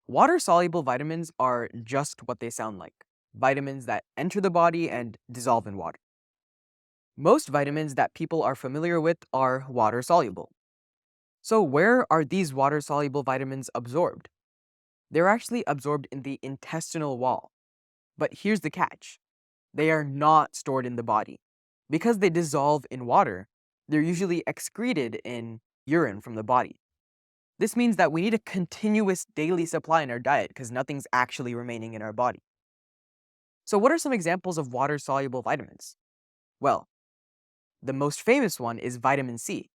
Water-soluble vitamins are just what they sound like, vitamins that enter the body and dissolve in water. Most vitamins that people are familiar with are water-soluble. So where are these water-soluble vitamins absorbed? They're actually absorbed in the intestinal wall. But here's the catch. They are not stored in the body. Because they dissolve in water, they're usually excreted in urine from the body. This means that we need a continuous daily supply in our diet because nothing's actually remaining in our body. So what are some examples of water-soluble vitamins? Well, the most famous one is vitamin C.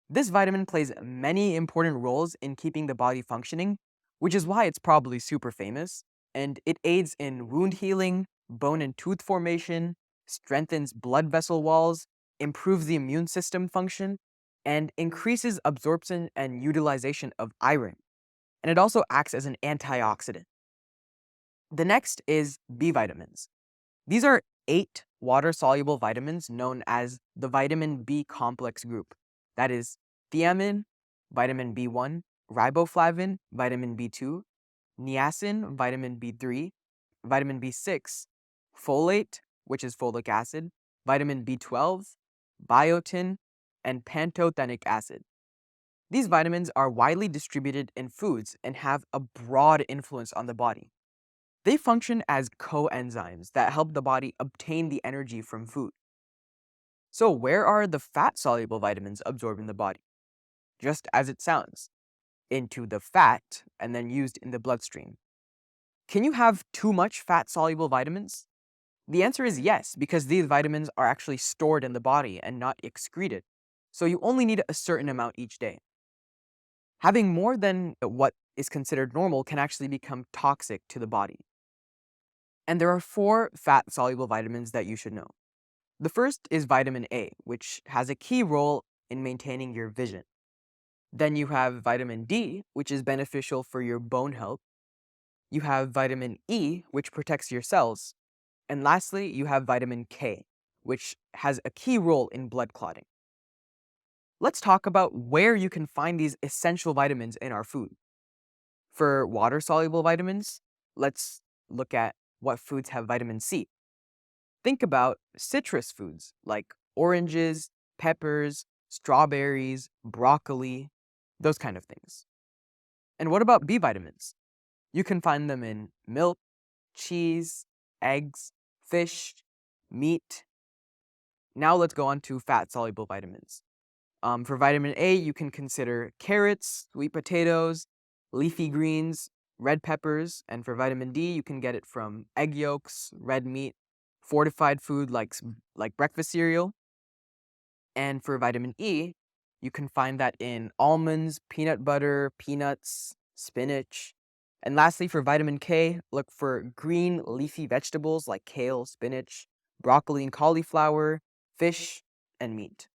This vitamin plays many important roles in keeping the body functioning, which is why it's probably super famous, and it aids in wound healing, bone and tooth formation, strengthens blood vessel walls, improves the immune system function, and increases absorption and utilization of iron. And it also acts as an antioxidant. The next is B vitamins. These are 8 water-soluble vitamins known as the vitamin B complex group. That is thiamine, vitamin B1, riboflavin, vitamin B2, niacin, vitamin B3, vitamin B6, folate, which is folic acid, vitamin B12, biotin, and pantothenic acid. These vitamins are widely distributed in foods and have a broad influence on the body. They function as coenzymes that help the body obtain the energy from food. So where are the fat-soluble vitamins absorbed in the body? Just as it sounds, into the fat and then used in the bloodstream. Can you have too much fat-soluble vitamins? The answer is yes, because these vitamins are actually stored in the body and not excreted. So you only need a certain amount each day. Having more than what is considered normal can actually become toxic to the body. And there are 4 fat-soluble vitamins that you should know. The first is vitamin A, which has a key role in maintaining your vision. Then you have vitamin D, which is beneficial for your bone health. You have vitamin E, which protects your cells. And lastly, you have vitamin K, which has a key role in blood clotting. Let's talk about where you can find these essential vitamins in our food. For water-soluble vitamins, let's look at what foods have vitamin C. Think about citrus foods like oranges, peppers, strawberries, broccoli, those kind of things. And what about B vitamins? You can find them in milk, cheese, eggs, fish, meat. Now let's go on to fat-soluble vitamins. For vitamin A, you can consider carrots, sweet potatoes, leafy greens, red peppers, and for vitamin D, you can get it from egg yolks, red meat, fortified food like breakfast cereal. And for vitamin E, you can find that in almonds, peanut butter, peanuts, spinach. And lastly, for vitamin K, look for green leafy vegetables like kale, spinach, broccoli and cauliflower, fish, and meat.